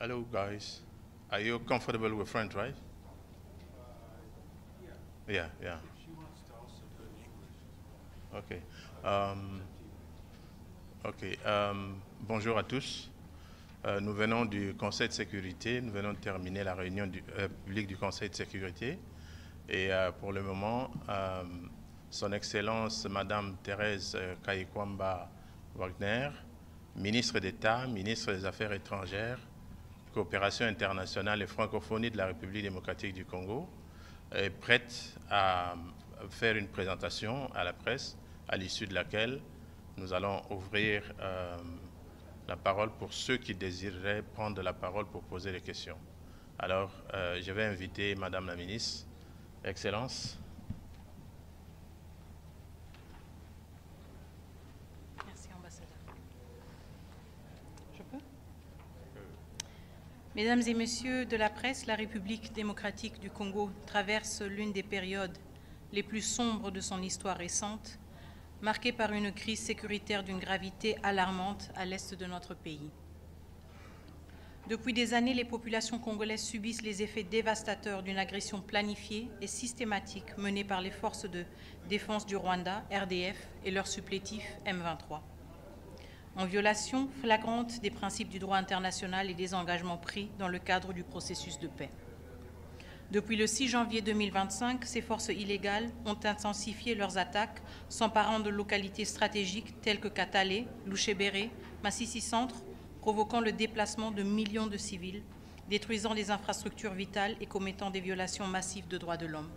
Hello, guys. Are you comfortable with French, right? Yeah, yeah. She wants to also do it in English. Okay. Bonjour à tous. Nous venons du Conseil de sécurité. Nous venons de terminer la réunion publique du Conseil de sécurité. Et pour le moment, Son Excellence Madame Thérèse KAYIKWAMBA Wagner, ministre d'État, ministre des Affaires étrangères, coopération internationale et francophonie de la République démocratique du Congo, est prête à faire une présentation à la presse, à l'issue de laquelle nous allons ouvrir la parole pour ceux qui désireraient prendre la parole pour poser des questions. Alors, je vais inviter Madame la Ministre. Excellence. Merci, ambassadeur. Je peux? Mesdames et messieurs de la presse, la République démocratique du Congo traverse l'une des périodes les plus sombres de son histoire récente, marquée par une crise sécuritaire d'une gravité alarmante à l'est de notre pays. Depuis des années, les populations congolaises subissent les effets dévastateurs d'une agression planifiée et systématique menée par les forces de défense du Rwanda, RDF, et leur supplétif M23. En violation flagrante des principes du droit international et des engagements pris dans le cadre du processus de paix. Depuis le 6 janvier 2025, ces forces illégales ont intensifié leurs attaques, s'emparant de localités stratégiques telles que Katale, Louchébéré, Massissi Centre, provoquant le déplacement de millions de civils, détruisant des infrastructures vitales et commettant des violations massives de droits de l'homme.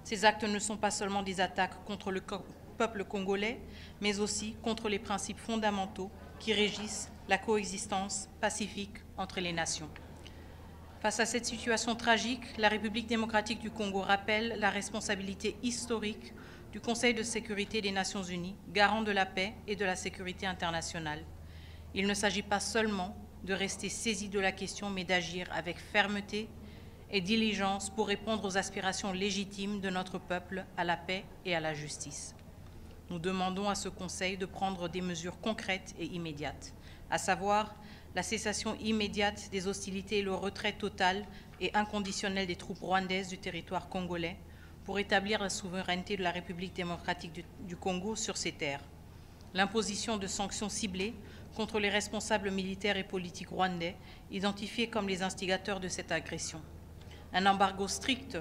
Ces actes ne sont pas seulement des attaques contre le peuple congolais, mais aussi contre les principes fondamentaux qui régissent la coexistence pacifique entre les nations. Face à cette situation tragique, la République démocratique du Congo rappelle la responsabilité historique du Conseil de sécurité des Nations unies, garant de la paix et de la sécurité internationale. Il ne s'agit pas seulement de rester saisi de la question, mais d'agir avec fermeté et diligence pour répondre aux aspirations légitimes de notre peuple à la paix et à la justice. Nous demandons à ce Conseil de prendre des mesures concrètes et immédiates, à savoir la cessation immédiate des hostilités et le retrait total et inconditionnel des troupes rwandaises du territoire congolais pour établir la souveraineté de la République démocratique du Congo sur ces terres, l'imposition de sanctions ciblées contre les responsables militaires et politiques rwandais identifiés comme les instigateurs de cette agression, un embargo strict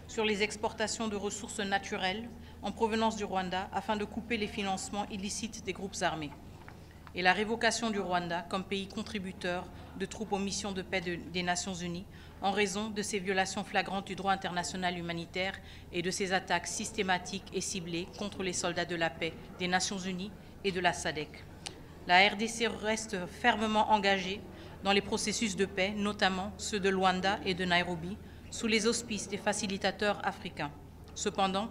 sur les exportations de ressources naturelles en provenance du Rwanda afin de couper les financements illicites des groupes armés, et la révocation du Rwanda comme pays contributeur de troupes aux missions de paix des Nations unies en raison de ces violations flagrantes du droit international humanitaire et de ces attaques systématiques et ciblées contre les soldats de la paix des Nations unies et de la SADC. La RDC reste fermement engagée dans les processus de paix, notamment ceux de Luanda et de Nairobi, sous les auspices des facilitateurs africains. Cependant,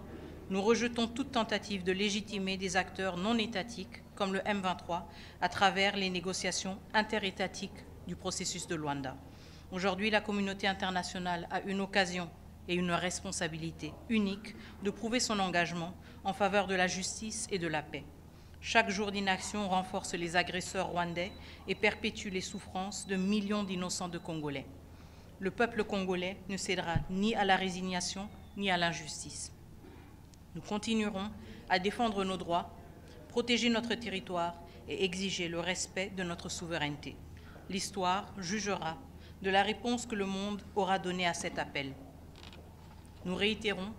nous rejetons toute tentative de légitimer des acteurs non étatiques, comme le M23, à travers les négociations interétatiques du processus de Luanda. Aujourd'hui, la communauté internationale a une occasion et une responsabilité unique de prouver son engagement en faveur de la justice et de la paix. Chaque jour d'inaction renforce les agresseurs rwandais et perpétue les souffrances de millions d'innocents de Congolais. Le peuple congolais ne cédera ni à la résignation ni à l'injustice. Nous continuerons à défendre nos droits, protéger notre territoire et exiger le respect de notre souveraineté. L'histoire jugera de la réponse que le monde aura donnée à cet appel. Nous réitérons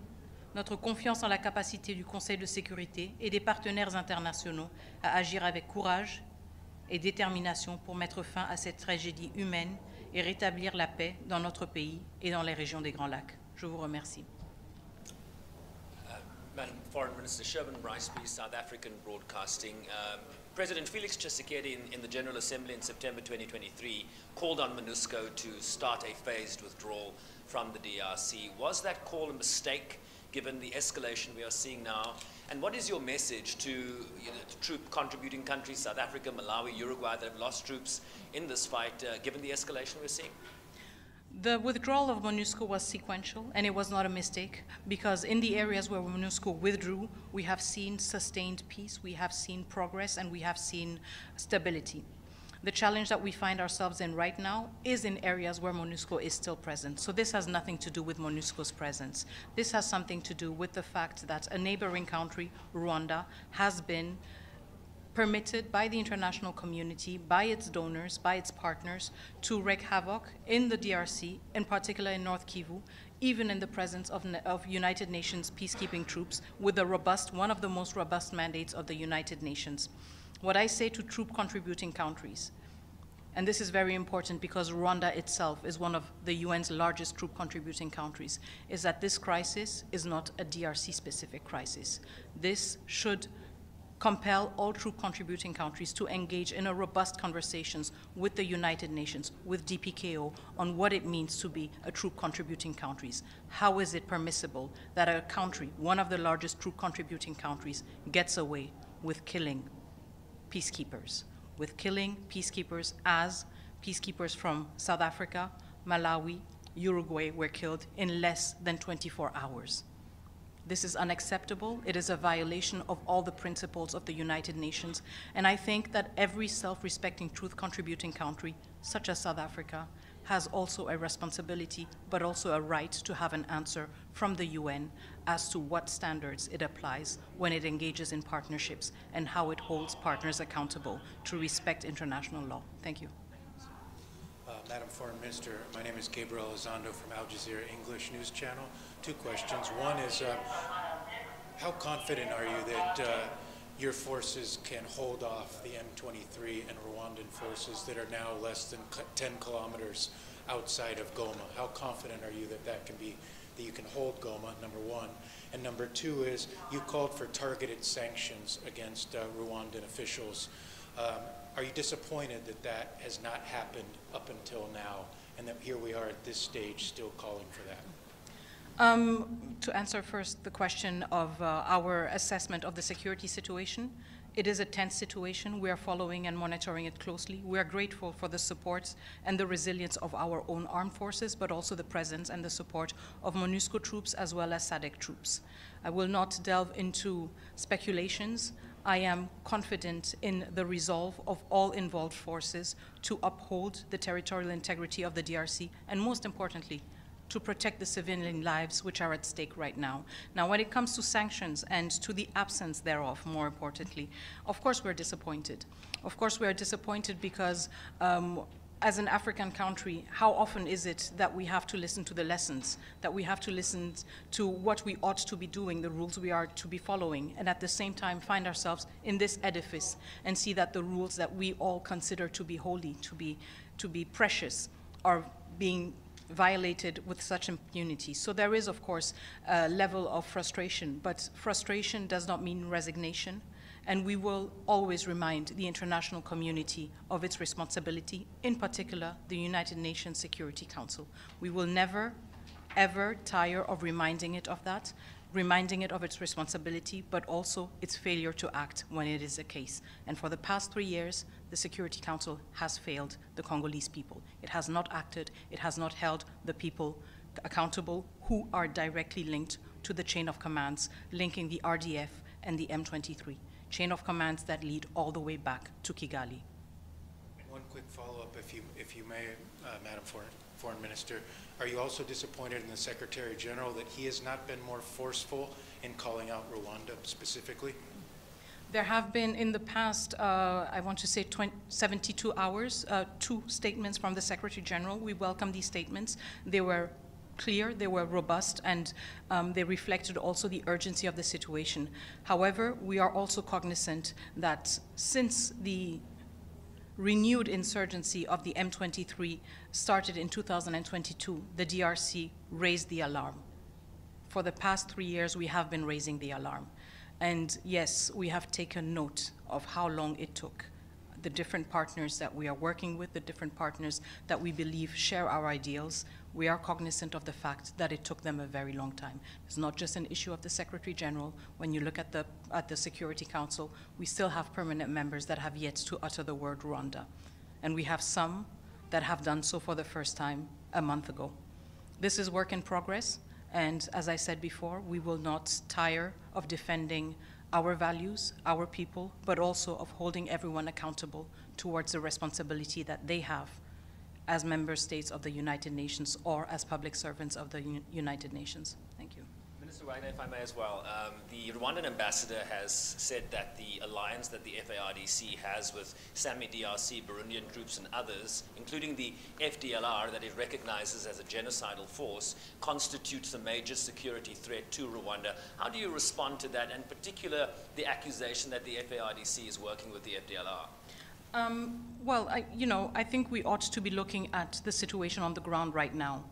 notre confiance en la capacité du Conseil de sécurité et des partenaires internationaux à agir avec courage et détermination pour mettre fin à cette tragédie humaine et rétablir la paix dans notre pays et dans les régions des Grands Lacs. Je vous remercie. Madam Foreign Minister, Sherman Rice, South African Broadcasting. President Felix Tshisekedi in the General Assembly in September 2023 called on MONUSCO to start a phased withdrawal from the DRC. Was that call a mistake given the escalation we are seeing now? And what is your message to troop contributing countries, South Africa, Malawi, Uruguay, that have lost troops in this fight, given the escalation we're seeing? The withdrawal of MONUSCO was sequential, and it was not a mistake, because in the areas where MONUSCO withdrew, we have seen sustained peace, we have seen progress, and we have seen stability. The challenge that we find ourselves in right now is in areas where MONUSCO is still present. So this has nothing to do with MONUSCO's presence. This has something to do with the fact that a neighboring country, Rwanda, has been permitted by the international community, by its donors, by its partners, to wreak havoc in the DRC, in particular in North Kivu, even in the presence of United Nations peacekeeping troops, with one of the most robust mandates of the United Nations. What I say to troop contributing countries, and this is very important because Rwanda itself is one of the UN's largest troop contributing countries, is that this crisis is not a DRC specific crisis. This should compel all troop contributing countries to engage in a robust conversations with the United Nations, with DPKO, on what it means to be a troop contributing countries. How is it permissible that a country, one of the largest troop contributing countries, gets away with killing peacekeepers, as peacekeepers from South Africa, Malawi, Uruguay were killed in less than 24 hours. This is unacceptable. It is a violation of all the principles of the United Nations. And I think that every self-respecting truth-contributing country, such as South Africa, has also a responsibility, but also a right to have an answer from the UN as to what standards it applies when it engages in partnerships and how it holds partners accountable to respect international law. Thank you. Madam Foreign Minister, my name is Gabriel Elizondo from Al Jazeera English News Channel. Two questions. One is, how confident are you that your forces can hold off the M23 and Rwandan forces that are now less than 10 kilometers outside of Goma? How confident are you that that you can hold Goma, number one? And number two is, you called for targeted sanctions against Rwandan officials. Are you disappointed that that has not happened up until now, and that here we are at this stage still calling for that? To answer first the question of our assessment of the security situation, it is a tense situation. We are following and monitoring it closely. We are grateful for the support and the resilience of our own armed forces, but also the presence and the support of MONUSCO troops as well as SADC troops. I will not delve into speculations. I am confident in the resolve of all involved forces to uphold the territorial integrity of the DRC, and most importantly, to protect the civilian lives which are at stake right now. Now, when it comes to sanctions and to the absence thereof, more importantly, of course we're disappointed. Of course we're disappointed because as an African country, how often is it that we have to listen to the lessons, that we have to listen to what we ought to be doing, the rules we are to be following, and at the same time find ourselves in this edifice and see that the rules that we all consider to be holy, to be precious, are being violated with such impunity. So there is, of course, a level of frustration, but frustration does not mean resignation. And we will always remind the international community of its responsibility, in particular, the United Nations Security Council. We will never, ever tire of reminding it of that, reminding it of its responsibility, but also its failure to act when it is the case. And for the past 3 years, the Security Council has failed the Congolese people. It has not acted, it has not held the people accountable who are directly linked to the chain of commands linking the RDF and the M23. Chain of commands that lead all the way back to Kigali. One quick follow-up, if you may, Madam Foreign Minister. Are you also disappointed in the Secretary General that he has not been more forceful in calling out Rwanda specifically? There have been in the past, I want to say 72 hours, 2 statements from the Secretary General. We welcome these statements. They were clear, they were robust, and they reflected also the urgency of the situation. However, we are also cognizant that since the renewed insurgency of the M23 started in 2022, the DRC raised the alarm. For the past 3 years, we have been raising the alarm. And yes, we have taken note of how long it took. The different partners that we are working with, the different partners that we believe share our ideals, we are cognizant of the fact that it took them a very long time. It's not just an issue of the Secretary General. When you look at the Security Council, we still have permanent members that have yet to utter the word Rwanda. And we have some that have done so for the first time a month ago. This is work in progress, and as I said before, we will not tire of defending our values, our people, but also of holding everyone accountable towards the responsibility that they have as member states of the United Nations or as public servants of the United Nations. Thank you. Minister Wagner, if I may as well, the Rwandan ambassador has said that the alliance that the FARDC has with Sami DRC, Burundian groups and others, including the FDLR that it recognizes as a genocidal force, constitutes a major security threat to Rwanda. How do you respond to that, and in particular the accusation that the FARDC is working with the FDLR? Well, I think we ought to be looking at the situation on the ground right now.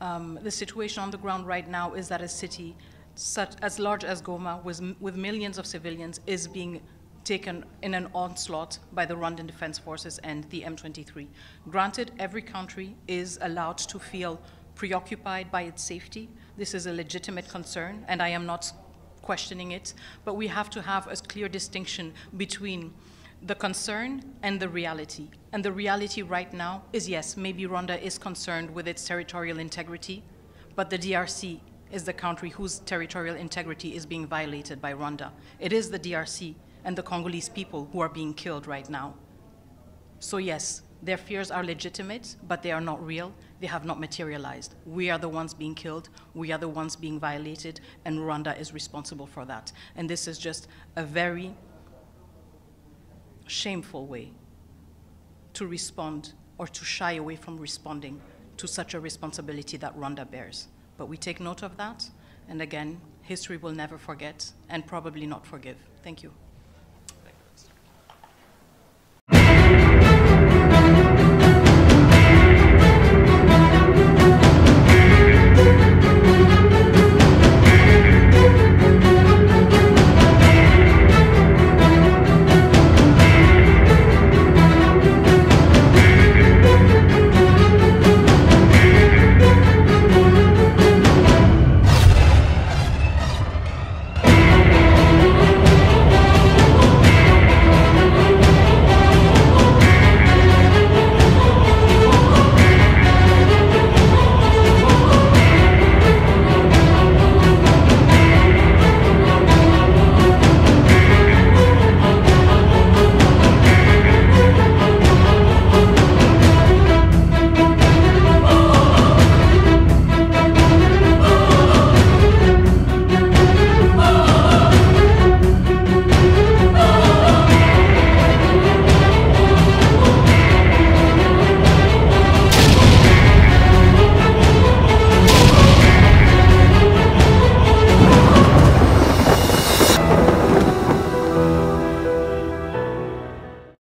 The situation on the ground right now is that a city such as large as Goma, with millions of civilians, is being taken in an onslaught by the Rwandan Defense Forces and the M23. Granted, every country is allowed to feel preoccupied by its safety. This is a legitimate concern, and I am not questioning it, but we have to have a clear distinction between the concern and the reality. And the reality right now is, yes, maybe Rwanda is concerned with its territorial integrity, but the DRC is the country whose territorial integrity is being violated by Rwanda. It is the DRC and the Congolese people who are being killed right now. So yes, their fears are legitimate, but they are not real. They have not materialized. We are the ones being killed. We are the ones being violated, and Rwanda is responsible for that. And this is just a very shameful way to respond or to shy away from responding to such a responsibility that Rwanda bears. But we take note of that, and again, history will never forget and probably not forgive. Thank you.